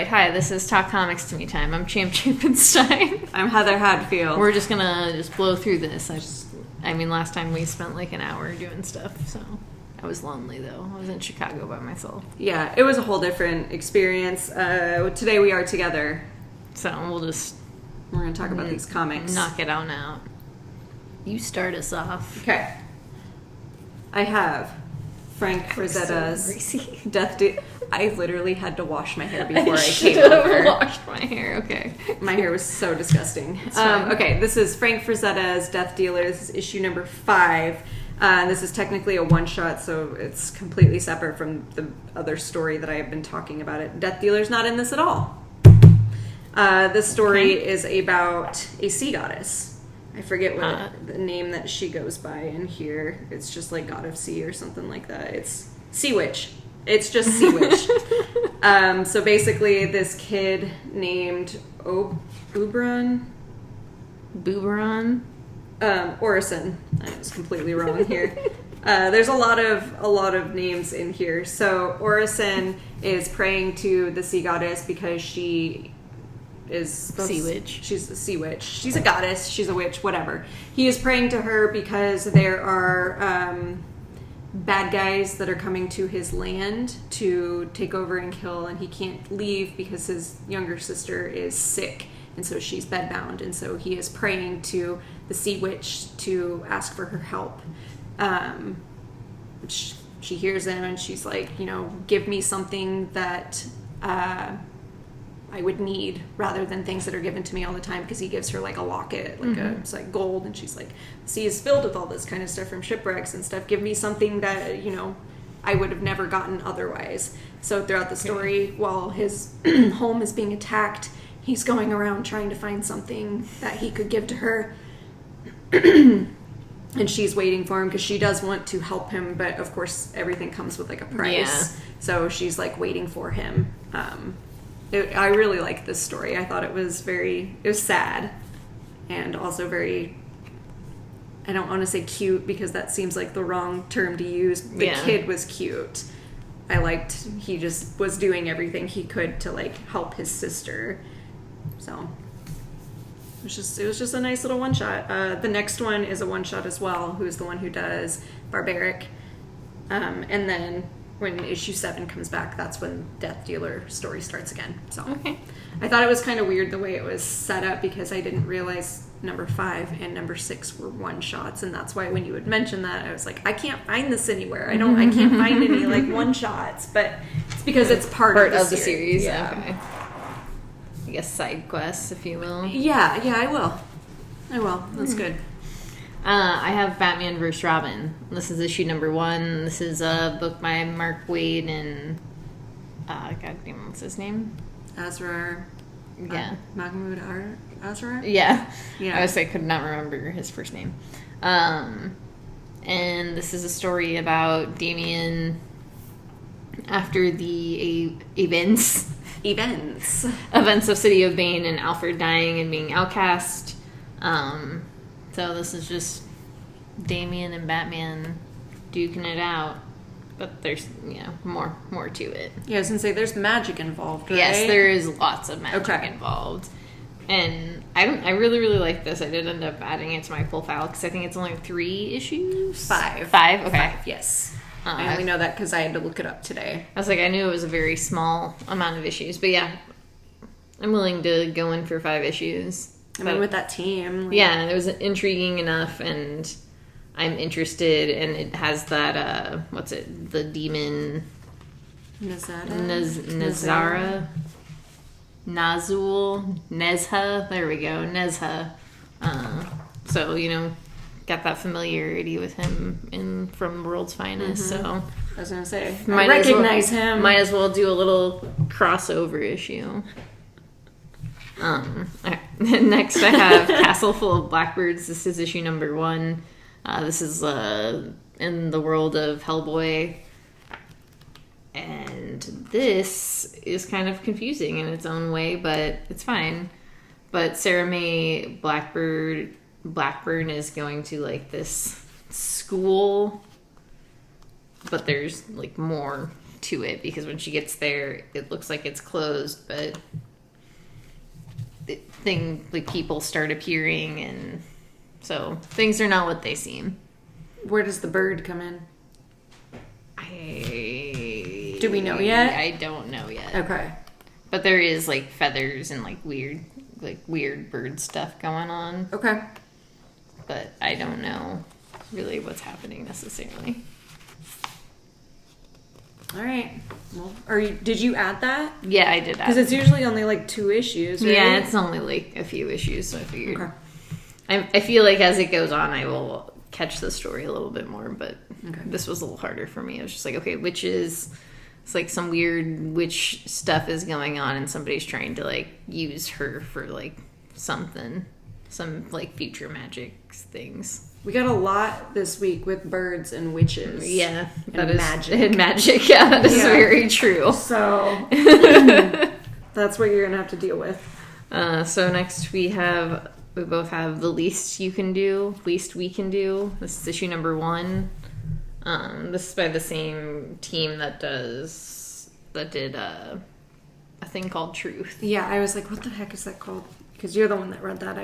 right, hi, this is Talk Comics to Me time. I'm Champ Champenstein. I'm Heather Hadfield. We're just gonna blow through this. I mean, last time we spent like an hour doing stuff, so I was lonely though. I was in Chicago by myself. Yeah, it was a whole different experience. Today we are together. So we're gonna talk about these comics. Knock it on out. You start us off. Okay. I have Frank Frazetta's Death Dealer. I literally had to wash my hair before I came over. Washed my hair. Okay. My hair was so disgusting. Okay, this is Frank Frazetta's Death Dealer. This is issue number 5. This is technically a one-shot, so it's completely separate from the other story that I have been talking about. Death Dealer's not in this at all. This story is about a sea goddess. I forget what the name that she goes by in here. It's just like God of Sea or something like that. It's Sea Witch. It's just Sea Witch. So basically, this kid named Booberon? Orison. I was completely wrong here. There's a lot of names in here. So Orison is praying to the sea goddess because she is sea witch. She's a sea witch. She's a goddess. She's a witch. Whatever. He is praying to her because there are bad guys that are coming to his land to take over and kill, and he can't leave because his younger sister is sick, and so she's bedbound, and so he is praying to the sea witch to ask for her help. She hears him, and she's like, give me something that I would need rather than things that are given to me all the time, because he gives her like a locket, it's like gold, and she's like, the sea is filled with all this kind of stuff from shipwrecks and stuff. Give me something that, I would have never gotten otherwise. So throughout the story, while his home is being attacked, he's going around trying to find something that he could give to her. And she's waiting for him because she does want to help him, but of course everything comes with like a price. Yeah. So she's like waiting for him. I really liked this story. I thought it was sad and also very, I don't want to say cute because that seems like the wrong term to use. The kid was cute. I liked, he just was doing everything he could to like help his sister. So it was just a nice little one shot. The next one is a one shot as well, who's the one who does Barbaric. And then when issue 7 comes back, that's when Death Dealer story starts again. So okay. I thought it was kind of weird the way it was set up because I didn't realize number 5 and number 6 were one shots, and that's why when you had mentioned that, I was like, I can't find this anywhere. I can't find any like one shots, but it's because it's part of the series. Yeah. Okay. I guess side quests, if you will. Yeah, I will. That's good. I have Batman vs. Robin. This is issue number 1. This is a book by Mark Waid and goddamn, what's his name? Azrar. Yeah. Mahmoud Azrar? Yeah. I could not remember his first name. And this is a story about Damian after the events of City of Bane and Alfred dying and being outcast. So this is just Damian and Batman duking it out, but there's more to it. Yeah, I was gonna say there's magic involved, right? Yes, there is lots of magic involved, and I really like this. I did end up adding it to my full file because I think it's only 3 issues. 5. Okay. 5, yes. I only know that because I had to look it up today. I was like, I knew it was a very small amount of issues, but yeah, I'm willing to go in for 5 issues. I mean, with that team. Yeah, it was intriguing enough, and I'm interested, and it has that, the demon... Nazara? Nazul? Nezha? There we go, Nezha. So, got that familiarity with him from World's Finest, so... I was going to say, I recognize him. Might as well do a little crossover issue. Next I have Castle Full of Blackbirds. This is issue number 1. This is in the world of Hellboy, and this is kind of confusing in its own way, but it's fine. But Sarah Mae Blackburn is going to like this school, but there's like more to it, because when she gets there, it looks like it's closed, but people start appearing, and so things are not what they seem. Where does the bird come in? Do we know yet? I don't know yet. Okay. But there is, like, feathers and, like, weird bird stuff going on. Okay. But I don't know really what's happening necessarily. All right. Well, did you add that? Yeah, I did add. Because it's usually only like 2 issues, right? Yeah, it's only like a few issues, so I figured. Okay. I feel like as it goes on, I will catch the story a little bit more, but this was a little harder for me. I was just like, okay, witches. It's like some weird witch stuff is going on, and somebody's trying to, like, use her for, like, something. Some, like, future magic things. We got a lot this week with birds and witches. Yeah. And magic. And magic, yeah, that is very true. So, that's what you're going to have to deal with. So next we both have The Least We Can Do. This is issue number 1. This is by the same team that did a thing called Truth. Yeah, I was like, what the heck is that called? Because you're the one that read that.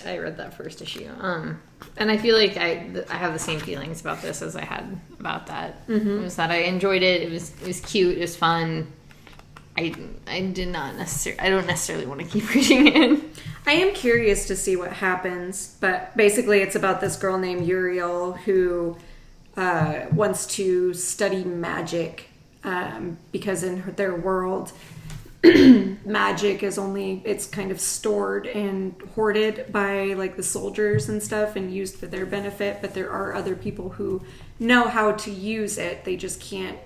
I read that first issue. And I feel like I have the same feelings about this as I had about that. Mm-hmm. It was that I enjoyed it. It was cute. It was fun. I don't necessarily want to keep reading it. I am curious to see what happens, but basically it's about this girl named Uriel who wants to study magic because in their world magic is it's kind of stored and hoarded by, like, the soldiers and stuff and used for their benefit, but there are other people who know how to use it. They just can't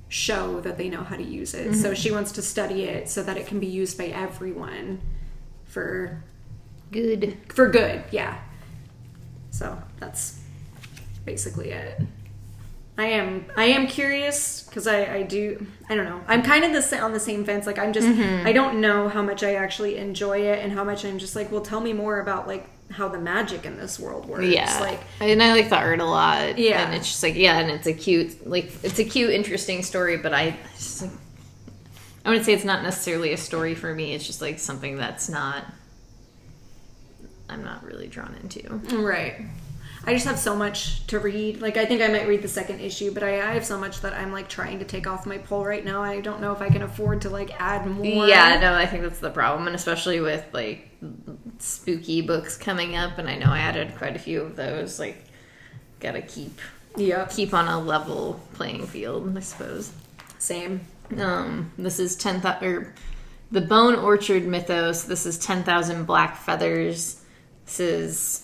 show that they know how to use it. Mm-hmm. So she wants to study it so that it can be used by everyone for good, yeah. So that's basically it. I am curious because I don't know. I'm kind of on the same fence. Like, I'm just, I don't know how much I actually enjoy it and how much I'm just like, well, tell me more about, like, how the magic in this world works. Yeah. Like, and I like the art a lot. Yeah. And it's just like, yeah, and it's a cute, interesting story, but I wouldn't say it's not necessarily a story for me. It's just, like, something I'm not really drawn into. Right. I just have so much to read. Like, I think I might read the second issue, but I have so much that I'm, like, trying to take off my pull right now. I don't know if I can afford to, like, add more. Yeah, no, I think that's the problem. And especially with, like, spooky books coming up, and I know I added quite a few of those. Like, gotta keep on a level playing field, I suppose. Same. This is the Bone Orchard Mythos. This is 10,000 Black Feathers. This is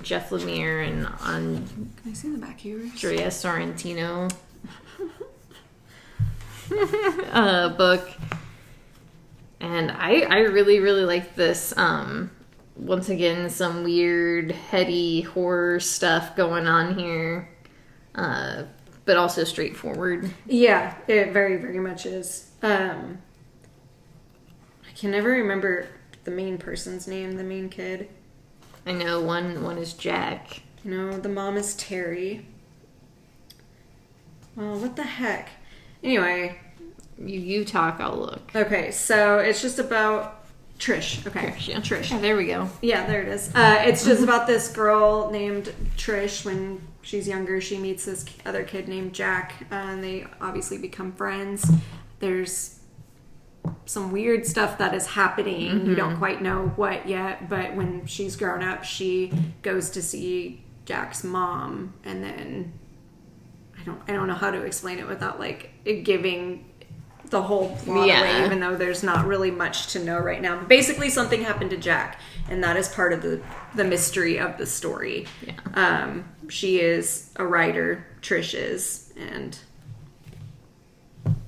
Jeff Lemire and Can I see the back here? Andrea Sorrentino book. And I really, really like this. Once again, some weird, heady horror stuff going on here. But also straightforward. Yeah, it very, very much is. I can never remember the main person's name, the main kid. I know one is Jack. No, the mom is Terry. Well, what the heck? Anyway. You talk, I'll look. Okay, so it's just about Trish. Okay, Trish, yeah. Trish. Oh, there we go. Yeah, there it is. It's just about this girl named Trish. When she's younger, she meets this other kid named Jack, and they obviously become friends. There's some weird stuff that is happening. Mm-hmm. You don't quite know what yet, but when she's grown up, she goes to see Jack's mom, and then I don't know how to explain it without, like, it giving the whole plot away, even though there's not really much to know right now. But basically, something happened to Jack, and that is part of the mystery of the story. Yeah. She is a writer, Trish is, and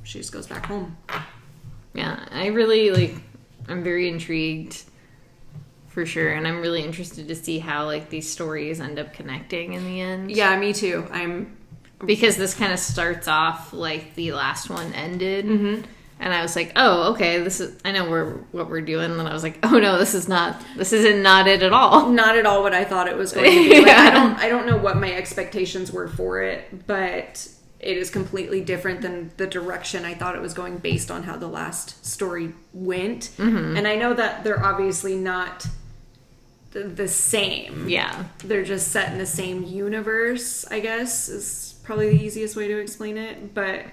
she just goes back home. Yeah, I really, I'm very intrigued, for sure, and I'm really interested to see how, like, these stories end up connecting in the end. Yeah, me too. Because this kind of starts off like the last one ended, and I was like, oh, okay, I know what we're doing, and then I was like, oh no, this isn't not it at all. Not at all what I thought it was going to be. Like, I don't know what my expectations were for it, but it is completely different than the direction I thought it was going based on how the last story went. And I know that they're obviously not the same. Yeah. They're just set in the same universe, I guess, is probably the easiest way to explain it. But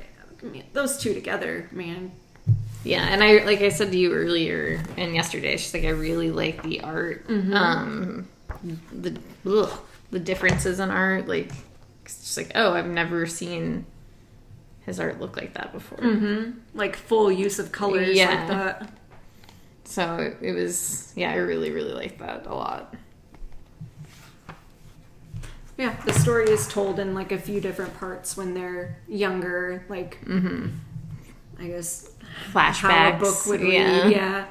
I mean, those two together, man. Yeah, and I, like I said to you earlier and yesterday, it's just like I really like the art. The differences in art, like, it's just like, oh, I've never seen his art look like that before. Like full use of colors like that. So it was, I really, really liked that a lot. Yeah, the story is told in like a few different parts when they're younger, like, I guess, flashbacks. How a book would read. Yeah.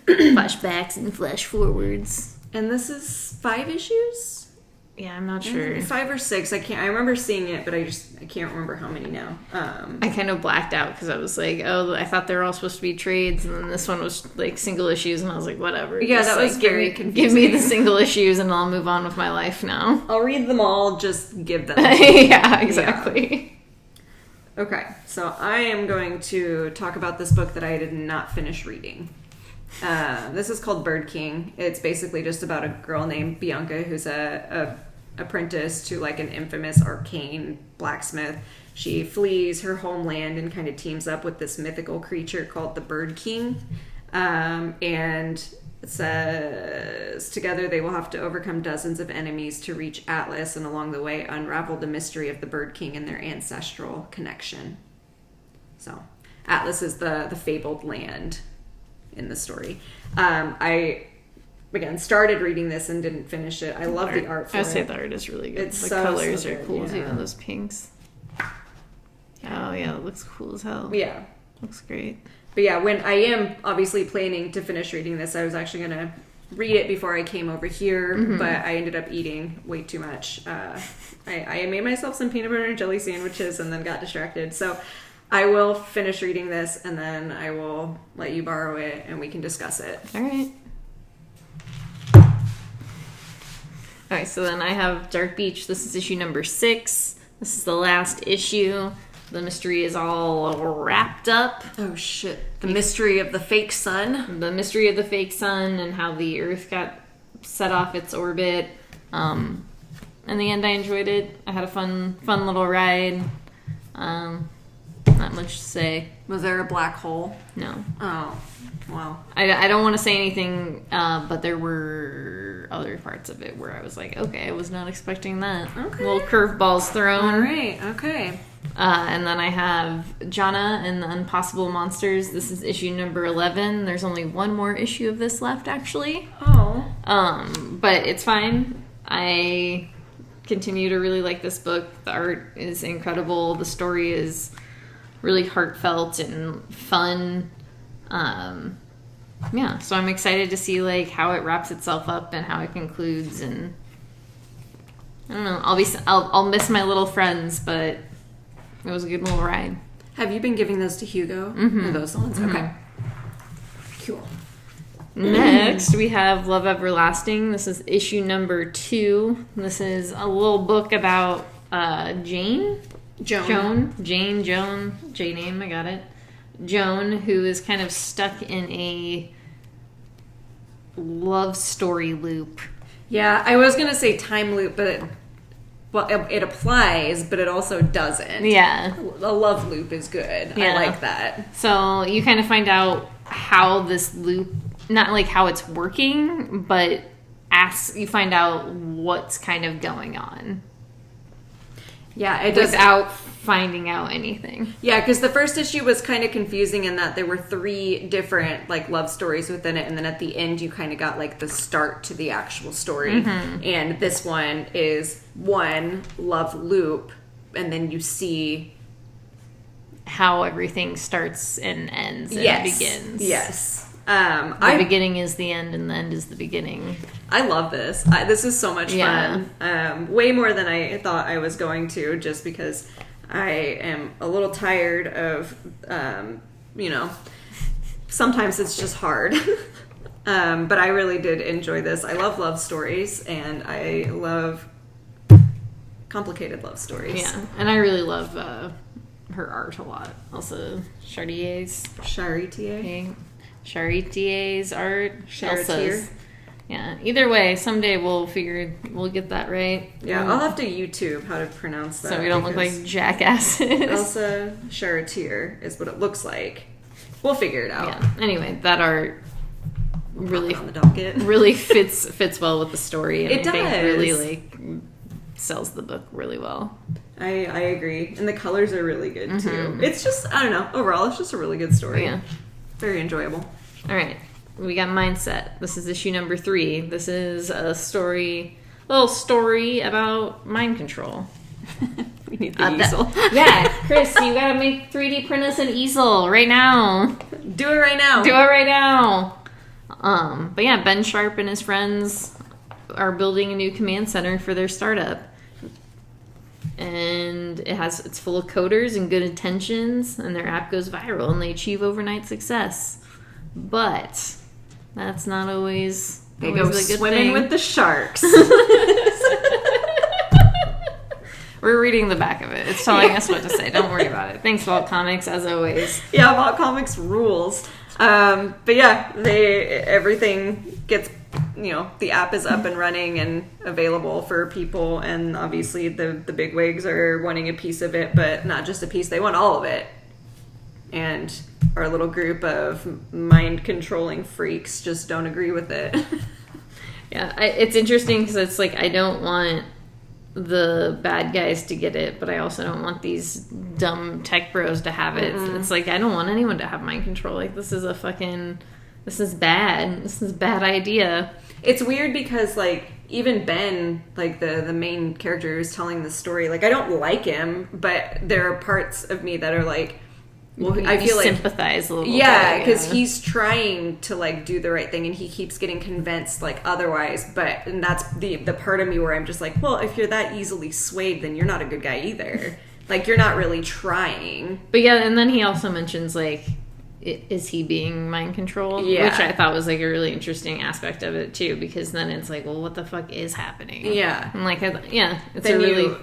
Flashbacks and flash forwards. And this is 5 issues? Yeah, I'm not sure. 5 or 6. I remember seeing it, but I can't remember how many now. I kind of blacked out because I was like, oh, I thought they were all supposed to be trades, and then this one was like single issues, and I was like, whatever. Yeah, just, that was very confusing. Give me the single issues, and I'll move on with my life now. I'll read them all, just give them. Yeah, exactly. Yeah. Okay, so I am going to talk about this book that I did not finish reading. This is called Bird King. It's basically just about a girl named Bianca who's a apprentice to like an infamous arcane blacksmith. She flees her homeland and kind of teams up with this mythical creature called the Bird King. And it says together they will have to overcome dozens of enemies to reach Atlas, and along the way unravel the mystery of the Bird King and their ancestral connection. So Atlas is the fabled land in the story. I again started reading this and didn't finish it. I love the art for it. I say the art is really good. It's the so, colors so are good, cool yeah. too. Those pinks. Oh yeah, it looks cool as hell. Yeah, looks great. But yeah, when I am obviously planning to finish reading this, I was actually gonna read it before I came over here, but I ended up eating way too much. I made myself some peanut butter and jelly sandwiches and then got distracted. So I will finish reading this and then I will let you borrow it and we can discuss it. All right. All right, so then I have Dark Beach. This is issue number 6. This is the last issue. The mystery is all wrapped up. Oh, shit. The mystery of the fake sun. The mystery of the fake sun and how the Earth got set off its orbit. In the end, I enjoyed it. I had a fun little ride. Not much to say. Was there a black hole? No. Oh, wow. I don't want to say anything, but there were other parts of it where I was like, okay, I was not expecting that. Okay. Little curveballs thrown. All right, okay. And then I have Jana and the Impossible Monsters. This is issue number 11. There's only one more issue of this left, actually. Oh. But it's fine. I continue to really like this book. The art is incredible. The story is really heartfelt and fun. Yeah, so I'm excited to see like how it wraps itself up and how it concludes. And I don't know. I'll miss my little friends, but it was a good little ride. Have you been giving those to Hugo? Mm-hmm. Are those the ones? Mm-hmm. Okay. Cool. Next, we have Love Everlasting. This is issue number 2. This is a little book about Joan, J-name, I got it. Joan, who is kind of stuck in a love story loop. Yeah, I was going to say time loop, but it applies, but it also doesn't. Yeah. A love loop is good. Yeah. I like that. So you kind of find out how this loop, not like how it's working, but you find out what's kind of going on. Yeah, it does. Without finding out anything. Yeah, because the first issue was kind of confusing in that there were 3 different like love stories within it, and then at the end you kind of got like the start to the actual story. Mm-hmm. And this one is one love loop, and then you see how everything starts and ends and begins. Yes. The beginning is the end, and the end is the beginning. I love this. This is so much fun. Way more than I thought I was going to, just because I am a little tired of, sometimes it's just hard. But I really did enjoy this. I love stories, and I love complicated love stories. Yeah, and I really love her art a lot. Also, Chartier's art. Elsa's. Yeah. Either way, someday we'll get that right. Yeah, I'll have to YouTube how to pronounce that. So we don't look like jackasses. Elsa Chartier is what it looks like. We'll figure it out. Yeah. Anyway, that art really on the docket. Really fits well with the story, and it I does. think really sells the book really well. I agree, and the colors are really good too. It's just, I don't know, overall it's just a really good story. Yeah, very enjoyable. All right, we got Mindset. This is issue number 3. This is a little story about mind control. We need the easel. Yeah, Chris, you gotta make 3D print us an easel right now. Do it right now. But yeah, Ben Sharp and his friends are building a new command center for their startup. And it's full of coders and good intentions, and their app goes viral and they achieve overnight success. But that's not always they go swimming with the sharks. We're reading the back of it. It's telling us what to say. Don't worry about it. Thanks, Vault Comics, as always. Yeah, Vault Comics rules. But yeah, everything gets, the app is up and running and available for people, and obviously the bigwigs are wanting a piece of it, but not just a piece, they want all of it. And our little group of mind-controlling freaks just don't agree with it. Yeah, it's interesting because it's like, I don't want the bad guys to get it, but I also don't want these dumb tech bros to have it. It's like, I don't want anyone to have mind control. Like, this is bad. This is a bad idea. It's weird because, like, even Ben, like, the main character who's telling the story, like, I don't like him, but there are parts of me that are like, well, I feel like sympathize a little bit. Yeah, because he's trying to, like, do the right thing, and he keeps getting convinced, like, otherwise. And that's the part of me where I'm just like, well, if you're that easily swayed, then you're not a good guy either. Like, you're not really trying. But yeah, and then he also mentions, like, is he being mind controlled? Yeah. Which I thought was, like, a really interesting aspect of it, too, because then it's like, well, what the fuck is happening? Yeah. And, like, it's then a really... You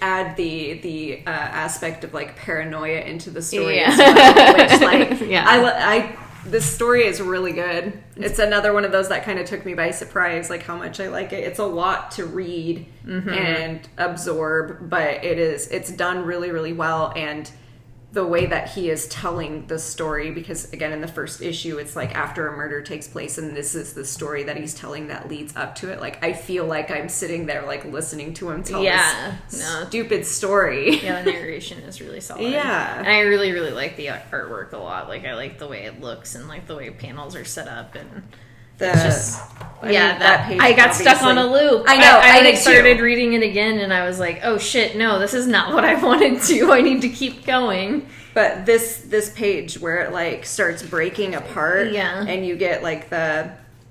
add the aspect of, like, paranoia into the story as well, which, like, yeah. This story is really good. It's another one of those that kind of took me by surprise, like, how much I like it. It's a lot to read and absorb, but it's done really, really well, and the way that he is telling the story, because again, in the first issue, it's like after a murder takes place, and this is the story that he's telling that leads up to it. Like, I feel like I'm sitting there, like, listening to him tell this stupid story. Yeah, the narration is really solid. Yeah. And I really, really like the artwork a lot. Like, I like the way it looks and, like, the way panels are set up, and that page, I got stuck on a loop. I know. I started reading it again, and I was like, "Oh shit, no, this is not what I wanted to. I need to keep going." But this page where it, like, starts breaking apart, and you get, like, the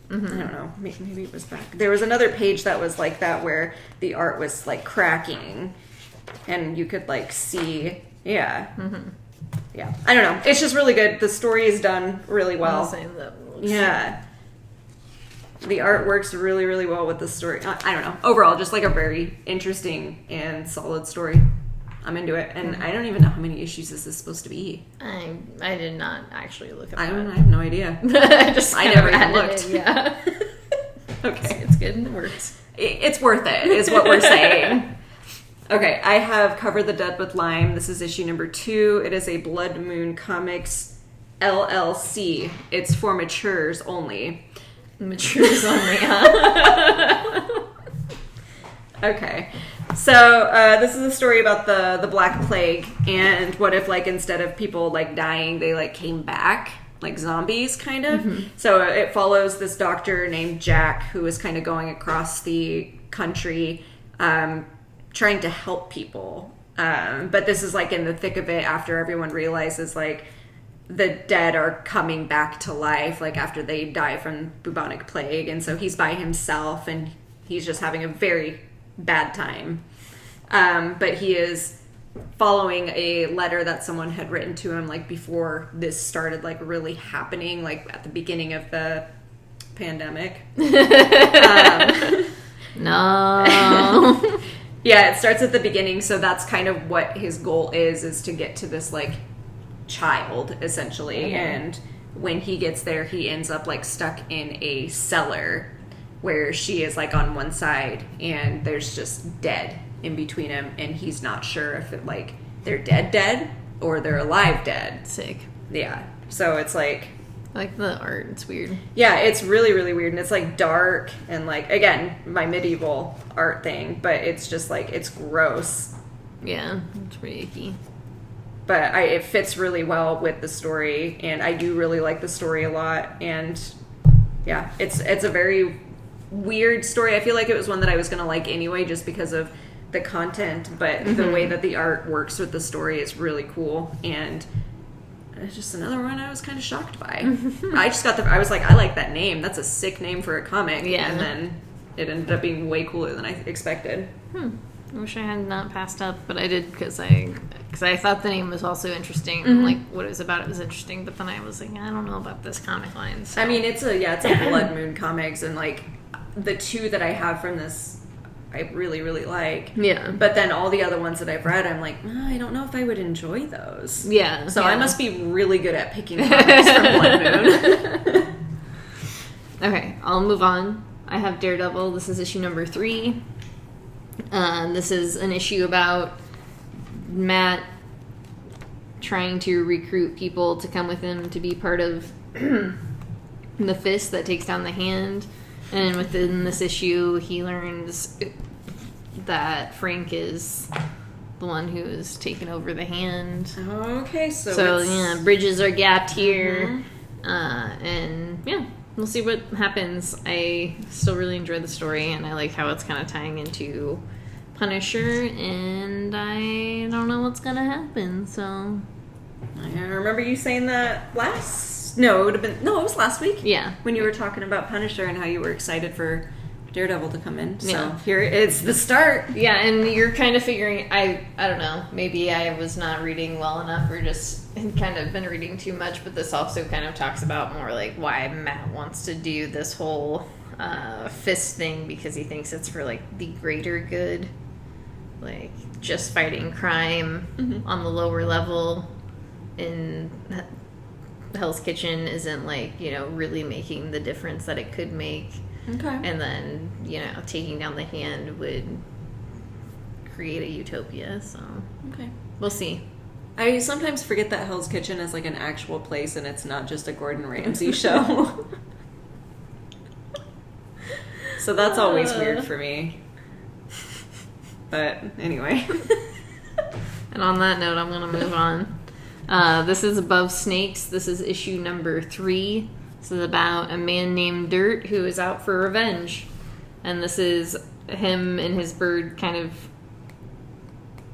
I don't know, maybe it was back. There was another page that was like that where the art was, like, cracking, and you could, like, see, yeah. I don't know. It's just really good. The story is done really well. Yeah. The art works really, really well with the story. I don't know. Overall, just, like, a very interesting and solid story. I'm into it. And I don't even know how many issues this is supposed to be. I did not actually look at that. I have no idea. I never even looked. Okay. It's good and it works. It's worth it, is what we're saying. Okay, I have Cover the Dead with Lime. This is issue number 2. It is a Blood Moon Comics LLC. It's for matures only. Matures only, huh? Okay. So, this is a story about the Black Plague, and what if, like, instead of people, like, dying, they, like, came back, like zombies, kind of. So it follows this doctor named Jack, who is kind of going across the country, trying to help people. But this is, like, in the thick of it after everyone realizes, like, the dead are coming back to life, like, after they die from bubonic plague. And so he's by himself, and he's just having a very bad time. But he is following a letter that someone had written to him, like, before this started, like, really happening, like, at the beginning of the pandemic. No. Yeah, it starts at the beginning, so that's kind of what his goal is to get to this, like, child, essentially. And when he gets there, he ends up, like, stuck in a cellar where she is, like, on one side, and there's just dead in between him, and he's not sure if it, like, they're dead, or they're alive dead. Sick. Yeah. So it's, like... I like the art. It's weird. Yeah, it's really, really weird. And it's, like, dark and, like, again, my medieval art thing. But it's just, like, it's gross. Yeah, it's pretty icky. But it fits really well with the story. And I do really like the story a lot. And, yeah, it's a very weird story. I feel like it was one that I was going to like anyway just because of the content. But the way that the art works with the story is really cool. And... it's just another one I was kind of shocked by. I was like, I like that name. That's a sick name for a comic. Yeah. And then it ended up being way cooler than I expected. I wish I had not passed up, but I did because I thought the name was also interesting. Like, what it was about it was interesting, but then I was like, I don't know about this comic line. So. I mean, it's a Blood Moon comics, and, like, the two that I have from this I really, really like. Yeah. But then all the other ones that I've read, I'm like, I don't know if I would enjoy those. Yeah. So I must be really good at picking comics from Blood Moon. Okay, I'll move on. I have Daredevil. This is issue number 3. This is an issue about Matt trying to recruit people to come with him to be part of the fist that takes down the hand. And within this issue, he learns that Frank is the one who has taken over the hand. Okay, so yeah, bridges are gapped here. And yeah, we'll see what happens. I still really enjoy the story, and I like how it's kind of tying into Punisher, and I don't know what's gonna happen, so... I remember you saying that it was last week. Yeah. When you were talking about Punisher and how you were excited for Daredevil to come in. So yeah. Here it's the start. Yeah, and you're kind of figuring, I don't know, maybe I was not reading well enough or just kind of been reading too much, but this also kind of talks about more like why Matt wants to do this whole fist thing, because he thinks it's for like the greater good. Like just fighting crime on the lower level in Hell's Kitchen isn't like, really making the difference that it could make. Okay. And then, taking down the hand would create a utopia, so. Okay. We'll see. I sometimes forget that Hell's Kitchen is like an actual place and it's not just a Gordon Ramsay show. So that's always weird for me. But anyway. And on that note, I'm going to move on. This is Above Snakes. This is issue number 3. This is about a man named Dirt who is out for revenge. And this is him and his bird kind of,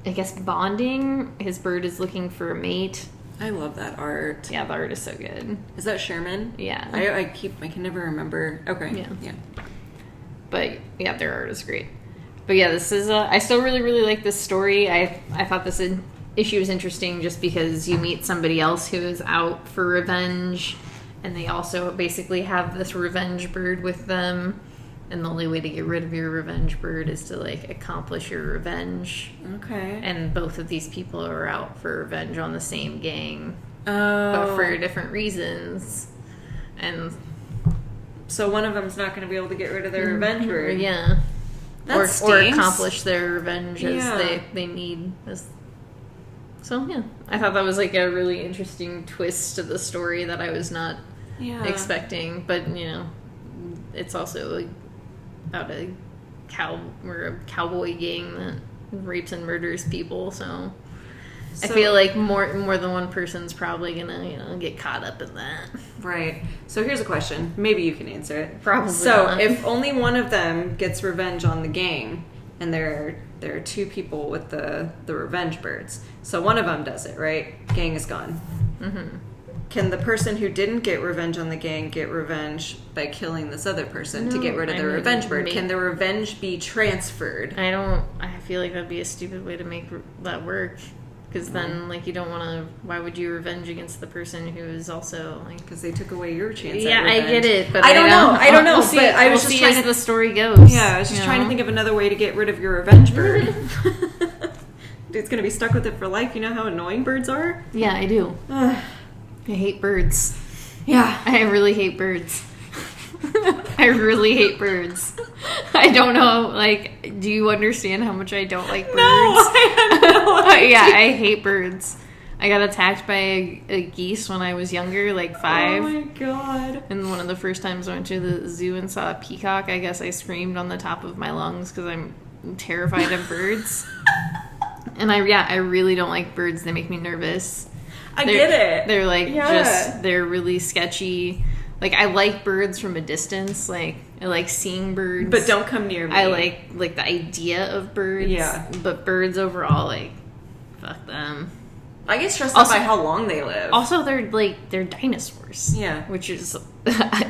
I guess, bonding. His bird is looking for a mate. I love that art. Yeah, the art is so good. Is that Sherman? Yeah. I can never remember. Okay. Yeah. But yeah, their art is great. But yeah, this is I still really, really like this story. I thought this issue was interesting just because you meet somebody else who is out for revenge, and they also basically have this revenge bird with them, and the only way to get rid of your revenge bird is to like accomplish your revenge. Okay. And both of these people are out for revenge on the same gang, but for different reasons. And so one of them's not going to be able to get rid of their revenge bird. Yeah. Or accomplish their revenge as they need. So, yeah. I thought that was like a really interesting twist to the story that I was not expecting. But, it's also like about a cowboy gang that rapes and murders people. So I feel like more than one person's probably gonna, get caught up in that. Right. So here's a question. Maybe you can answer it. Probably So not. if only one of them gets revenge on the gang, and there are 2 people with the revenge birds, so one of them does it, right? Gang is gone. Mm-hmm. Can the person who didn't get revenge on the gang get revenge by killing this other person to get rid of their revenge bird? Can the revenge be transferred? I feel like that'd be a stupid way to make that work. Because then, like, you don't want to... Why would you revenge against the person who is also, like... Because they took away your chance Yeah, at revenge. I get it, but I don't know. I don't know. We'll see, but I was we'll just see trying as to... the story goes. Yeah, I was just trying to think of another way to get rid of your revenge bird. Dude's going to be stuck with it for life. You know how annoying birds are? Yeah, I do. I hate birds. Yeah. I really hate birds. I really hate birds. I don't know, like, do you understand how much I don't like birds? No, I have no idea. Yeah, I hate birds. I got attacked by a geese when I was younger, like 5. Oh my god. And one of the first times I went to the zoo and saw a peacock, I guess I screamed on the top of my lungs because I'm terrified of birds. And I really don't like birds. They make me nervous. I get it. They're like, they're really sketchy. Like, I like birds from a distance. Like, I like seeing birds. But don't come near me. I like the idea of birds. Yeah. But birds overall, like, fuck them. I get stressed out by how long they live. Also, they're dinosaurs. Yeah. Which is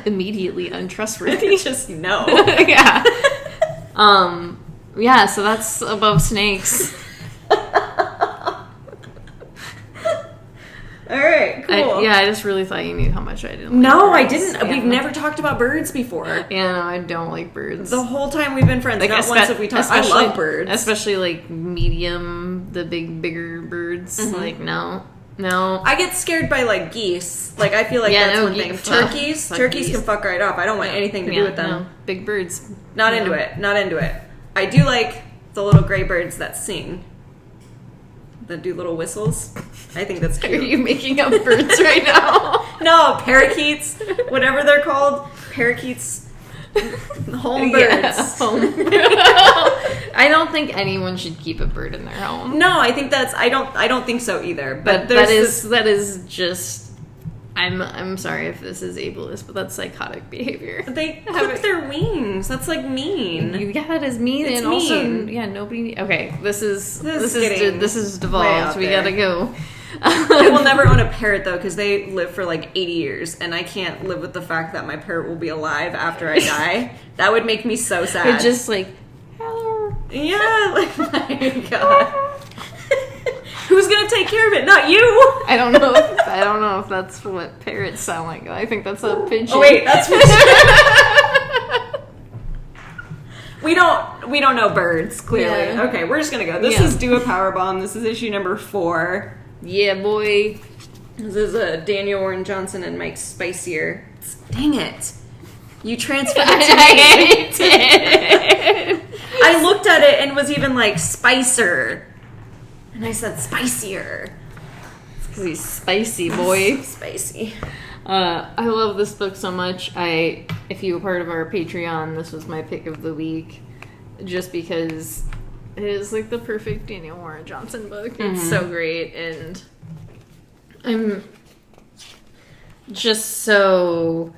immediately untrustworthy. Just no. Yeah. Yeah, so that's above snakes. All right, cool. I just really thought you knew how much I didn't No, like I birds. didn't. Yeah. We've never talked about birds before. Yeah, no, I don't like birds. The whole time we've been friends, like, not once have we talked. I love birds. Especially, like, medium, the bigger birds. Mm-hmm. Like, no. I get scared by, like, geese. Like, I feel like that's one thing. Turkeys can fuck right off. I don't want anything to do with them. No. Big birds. Not into it. I do like the little gray birds that sing. That do little whistles. I think that's cute. Are you making up birds right now? No, parakeets. Whatever they're called. Parakeets. Home birds. Home. I don't think anyone should keep a bird in their home. No, I think I don't think so either. But that is just... I'm sorry if this is ableist, but that's psychotic behavior. They clip their wings. That's like mean. That is mean, it's and mean. Also, yeah, nobody. Okay, this is devolved. We there. gotta go. I will never own a parrot though, because they live for like 80 years, and I can't live with the fact that my parrot will be alive after I die. That would make me so sad. It's just like, hello. Yeah, like my god. Who's gonna take care of it? Not you. I don't know if that's what parrots sound like. I think that's a pigeon. Oh wait, that's pigeon. We don't know birds, clearly. Yeah. Okay, we're just gonna go. This is Do a Powerbomb. This is issue number 4. Yeah, boy. This is Daniel Warren Johnson and Mike Spicier. Dang it. You transferred it to me. I did. I looked at it and was even like Spicer. And I said spicier. Because he's spicy, boy. Spicy. I love this book so much. If you were part of our Patreon, this was my pick of the week. Just because it is like the perfect Daniel Warren Johnson book. Mm-hmm. It's so great. And I'm just so...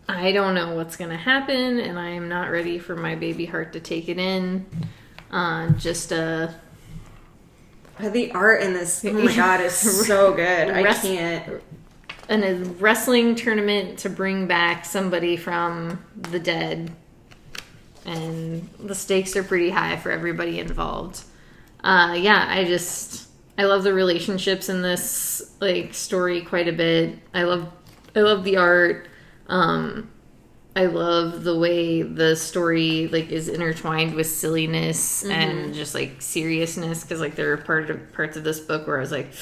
I don't know what's going to happen. And I am not ready for my baby heart to take it in. The art in this, oh my god, is so good. I can't. And a wrestling tournament to bring back somebody from the dead. And the stakes are pretty high for everybody involved. I love the relationships in this like story quite a bit. I love the art. I love the way the story like is intertwined with silliness and just like seriousness, because like there are parts of this book where I was like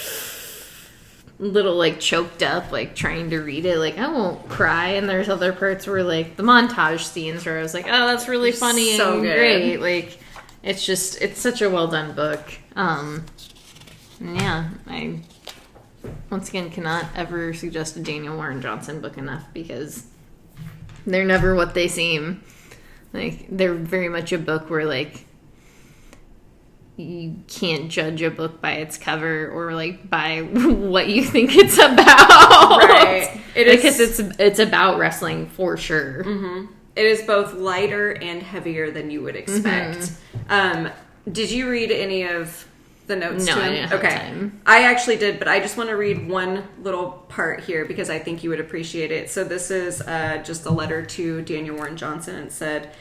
a little like choked up like trying to read it, like I won't cry, and there's other parts where like the montage scenes where I was like, oh, that's really funny so and good. great. Like it's such a well done book. I once again cannot ever suggest a Daniel Warren Johnson book enough, because they're never what they seem. Like, they're very much a book where, like, you can't judge a book by its cover or, like, by what you think it's about. Right. Because it's about wrestling for sure. Mm-hmm. It is both lighter and heavier than you would expect. Did you read any of the notes to him? I didn't have time. I actually did, but I just want to read one little part here because I think you would appreciate it. So this is just a letter to Daniel Warren Johnson. It said,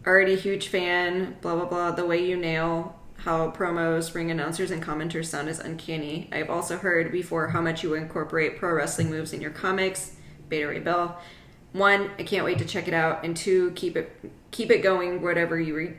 already huge fan, blah, blah, blah. The way you nail how promos, ring announcers, and commenters sound is uncanny. I've also heard before how much you incorporate pro wrestling moves in your comics. Beta Ray Bell. 1, I can't wait to check it out. And 2, keep it going, whatever you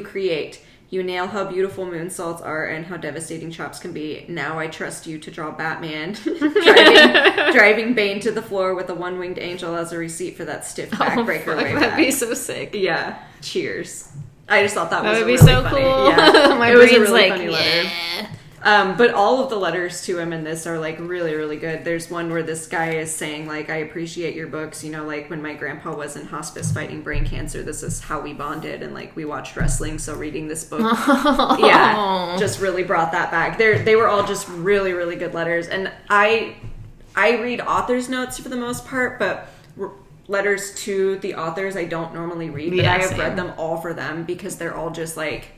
create. You nail how beautiful moonsaults are and how devastating chops can be. Now I trust you to draw Batman driving Bane to the floor with a one-winged angel as a receipt for that stiff backbreaker way back. That'd be so sick. Yeah. Cheers. I just thought that was would really be so funny. cool. Yeah. My it was brain's a really like, funny letter. yeah. But all of the letters to him in this are like really, really good. There's one where this guy is saying like, I appreciate your books. You know, like when my grandpa was in hospice fighting brain cancer, this is how we bonded, and like we watched wrestling. So reading this book, yeah, just really brought that back. They were all just really, really good letters. And I read author's notes for the most part, but letters to the authors I don't normally read. But I have read them all for them because they're all just like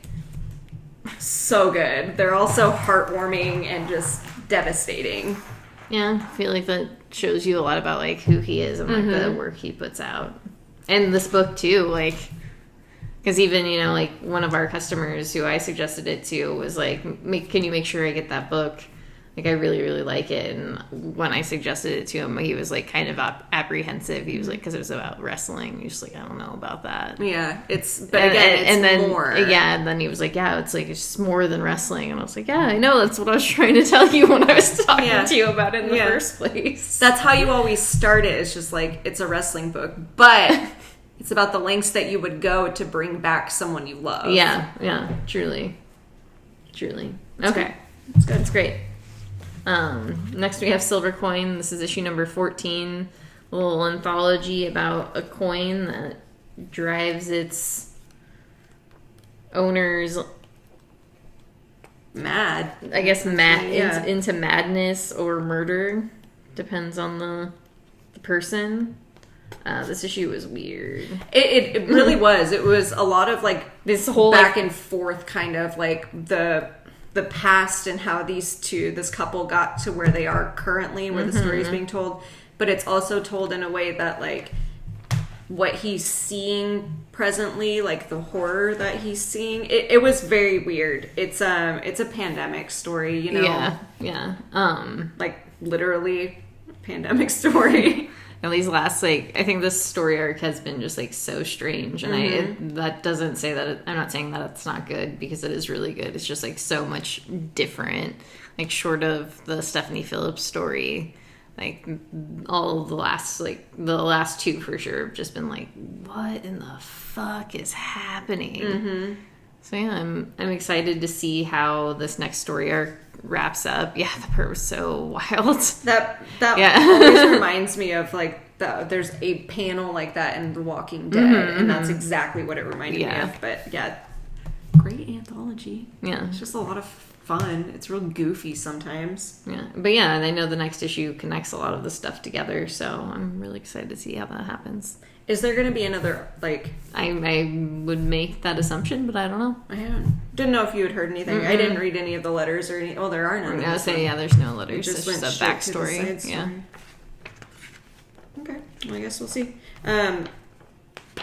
so good. They're all so heartwarming and just devastating. Yeah, I feel like that shows you a lot about like who he is and like the work he puts out. And this book too, like, because even, you know, like one of our customers who I suggested it to was like, can you make sure I get that book? Like, I really, really like it. And when I suggested it to him, he was like kind of apprehensive. He was like, because it was about wrestling. He was like, I don't know about that. Yeah, but again, it's then, more. Yeah, and then he was like, yeah, it's like, it's just more than wrestling. And I was like, yeah, I know. That's what I was trying to tell you when I was talking to you about it in the first place. That's how you always start it. It's just like, it's a wrestling book. But it's about the lengths that you would go to bring back someone you love. Yeah, truly. Okay. It's good. It's great. Next we have Silver Coin. This is issue number 14. A little anthology about a coin that drives its owners mad. I guess into madness or murder. Depends on the person. This issue was weird. It really was. It was a lot of like this whole back and forth kind of like the past and how this couple got to where they are currently and where the story is being told. But it's also told in a way that like what he's seeing presently, like the horror that he's seeing, it was very weird. It's a pandemic story, you know? Yeah. Like literally pandemic story. And these last, like, I think this story arc has been just, like, so strange. And that doesn't say that, I'm not saying that it's not good, because it is really good. It's just, like, so much different. Like, short of the Stephanie Phillips story, like, all of the last two for sure have just been like, what in the fuck is happening? So, yeah, I'm excited to see how this next story arc wraps up. Yeah, the part was so wild. That always reminds me of like there's a panel like that in The Walking Dead, and that's exactly what it reminded me of. But yeah, great anthology. Yeah, it's just a lot of fun. It's real goofy sometimes. Yeah, but yeah, and I know the next issue connects a lot of the stuff together, so I'm really excited to see how that happens. Is there going to be another, like... I would make that assumption, but I don't know. I didn't know if you had heard anything. I didn't read any of the letters or any... Oh, there are none. I was saying, there's no letters. It's just a backstory. Okay. Well, I guess we'll see.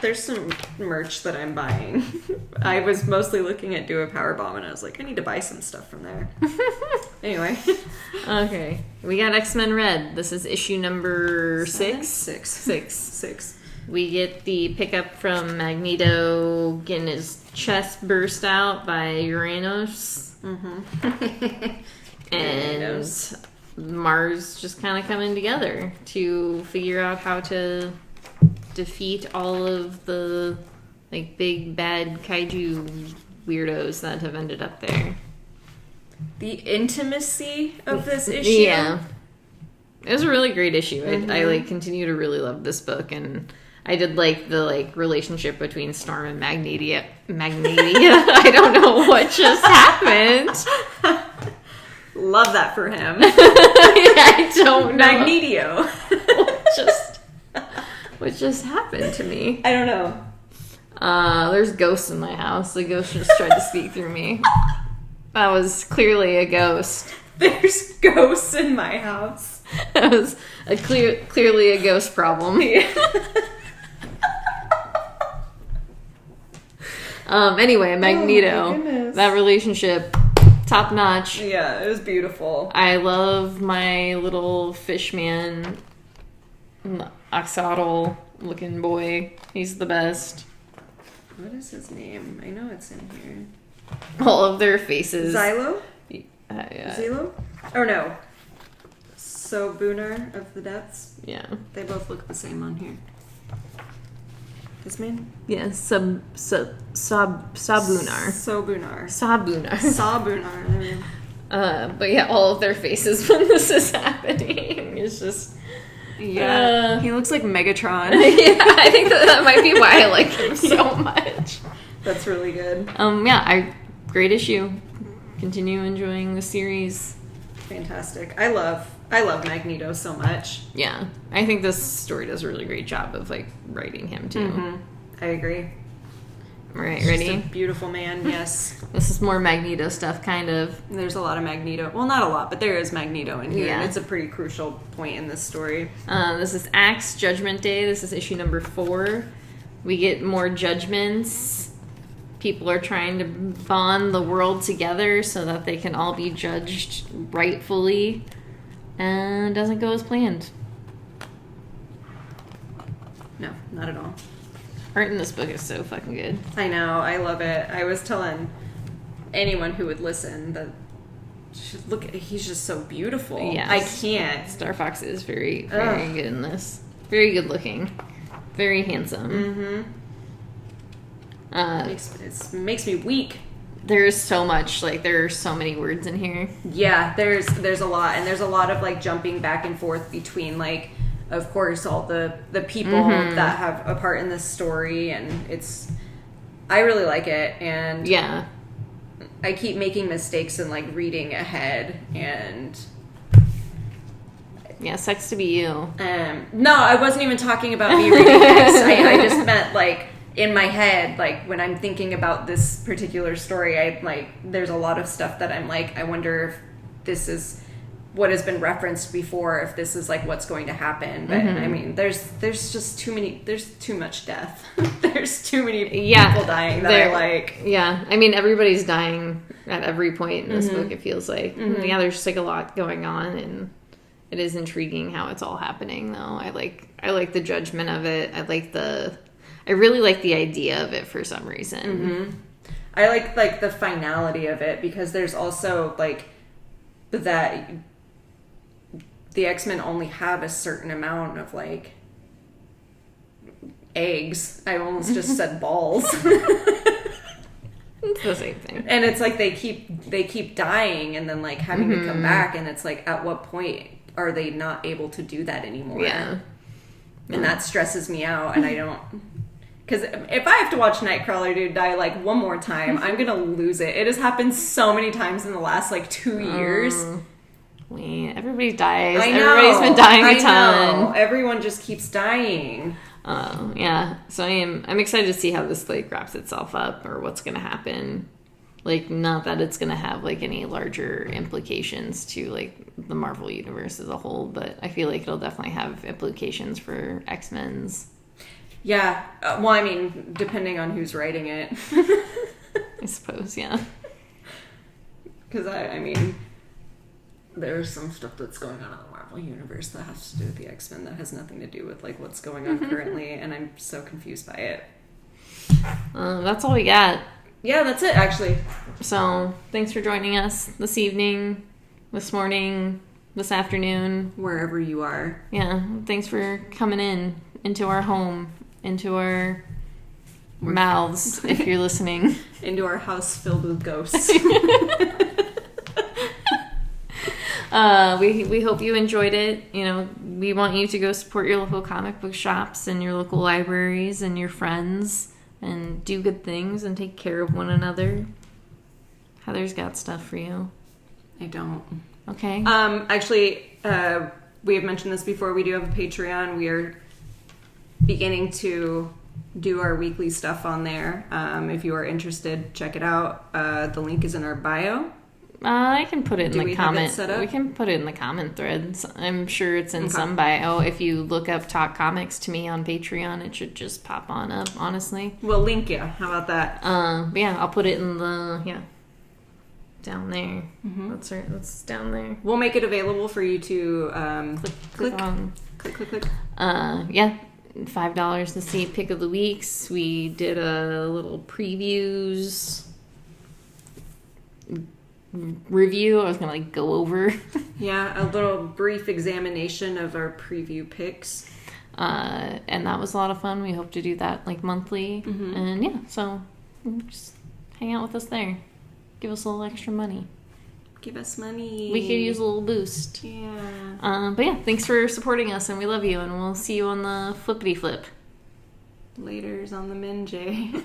There's some merch that I'm buying. I was mostly looking at Do a Powerbomb, and I was like, I need to buy some stuff from there. Anyway. Okay. We got X-Men Red. This is issue number 6. Six. We get the pickup from Magneto getting his chest burst out by Uranus. And Mars just kind of coming together to figure out how to defeat all of the like big bad kaiju weirdos that have ended up there. The intimacy of this issue. Yeah. It was a really great issue. I like continue to really love this book, and I did like the like relationship between Storm and Magnetia. I don't know what just happened. Love that for him. I don't know. Magnetio. What just happened to me? I don't know. There's ghosts in my house. The ghost just tried to speak through me. That was clearly a ghost. There's ghosts in my house. That was clearly a ghost problem. Yeah. Anyway, Magneto. Oh, my goodness. That relationship, top notch. Yeah, it was beautiful. I love my little fish man, axolotl looking boy. He's the best. What is his name? I know it's in here. All of their faces. Xylo? Yeah. Xylo? Or no. Sobunar of the Depths. Yeah. They both look the same on here. This man? Yeah, Sabunar. Sobunar. Sabunar. Sabunar. But yeah, all of their faces when this is happening. It's just... Yeah. He looks like Megatron. Yeah, I think that might be why I like him so much. That's really good. Great issue. Continue enjoying the series. Fantastic. I love Magneto so much. Yeah, I think this story does a really great job of like writing him too. Mm-hmm. I agree. All right, He's ready? just a beautiful man. Yes. This is more Magneto stuff, kind of. There's a lot of Magneto. Well, not a lot, but there is Magneto in here. Yeah. And it's a pretty crucial point in this story. This is Axe Judgment Day. This is issue number 4. We get more judgments. People are trying to bond the world together so that they can all be judged rightfully. And it doesn't go as planned. No, not at all. Art in this book is so fucking good. I know. I love it. I was telling anyone who would listen that look, he's just so beautiful. Yes. I can't. Star Fox is very, very good in this. Very good looking. Very handsome. Mm-hmm. It makes me weak. There's so much, like, there are so many words in here. Yeah, there's a lot, and there's a lot of like jumping back and forth between like, of course, all the people that have a part in this story, and I really like it, and yeah, I keep making mistakes in like reading ahead, and yeah, sucks to be you. No, I wasn't even talking about me reading this. I just meant like in my head, like when I'm thinking about this particular story, there's a lot of stuff that I'm like, I wonder if this is what has been referenced before, if this is like what's going to happen. But I mean, there's just there's too much death. There's too many people dying that I like. Yeah, I mean, everybody's dying at every point in this book, it feels like. Yeah, there's just like a lot going on, and it is intriguing how it's all happening, though. I like the judgment of it. I really like the idea of it for some reason. I like the finality of it, because there's also like that the X-Men only have a certain amount of like eggs. I almost just said balls. It's the same thing. And it's like they keep dying and then like having to come back, and it's like, at what point are they not able to do that anymore? Yeah. And that stresses me out, and I don't... Because if I have to watch Nightcrawler dude die like one more time, I'm gonna lose it. It has happened so many times in the last like 2 years. Everybody dies. I know. Everybody's been dying a ton. Know. Everyone just keeps dying. Yeah. So I'm excited to see how this like wraps itself up, or what's gonna happen. Like, not that it's gonna have like any larger implications to like the Marvel universe as a whole, but I feel like it'll definitely have implications for X-Men's. Yeah. Well, I mean, depending on who's writing it. I suppose, yeah. Because I mean, there's some stuff that's going on in the Marvel universe that has to do with the X-Men that has nothing to do with like what's going on currently, and I'm so confused by it. That's all we got. Yeah, that's it, actually. So, thanks for joining us this evening, this morning, this afternoon. Wherever you are. Yeah, thanks for coming into our home, into our mouths, if you're listening. Into our house filled with ghosts. We hope you enjoyed it. You know, we want you to go support your local comic book shops and your local libraries and your friends, and do good things and take care of one another. Heather's got stuff for you. I don't. Okay. Actually, we have mentioned this before. We do have a Patreon. We are beginning to do our weekly stuff on there. If you are interested, check it out. The link is in our bio. I can put it in the comment. Have it set up? We can put it in the comment threads. I'm sure it's in some bio. If you look up Talk Comics to me on Patreon, it should just pop on up, honestly. We'll link you. How about that? Yeah, I'll put it in the, down there. Mm-hmm. That's right. That's down there. We'll make it available for you to click. Yeah. $5 to see Pick of the Weeks. We did a little previews review. I was gonna go over. Yeah, a little brief examination of our preview picks. And that was a lot of fun. We hope to do that monthly. Mm-hmm. And so just hang out with us there. Give us a little extra money. Give us money. We could use a little boost. Yeah. But thanks for supporting us, and we love you, and we'll see you on the flippity flip. Laters on the Minjay.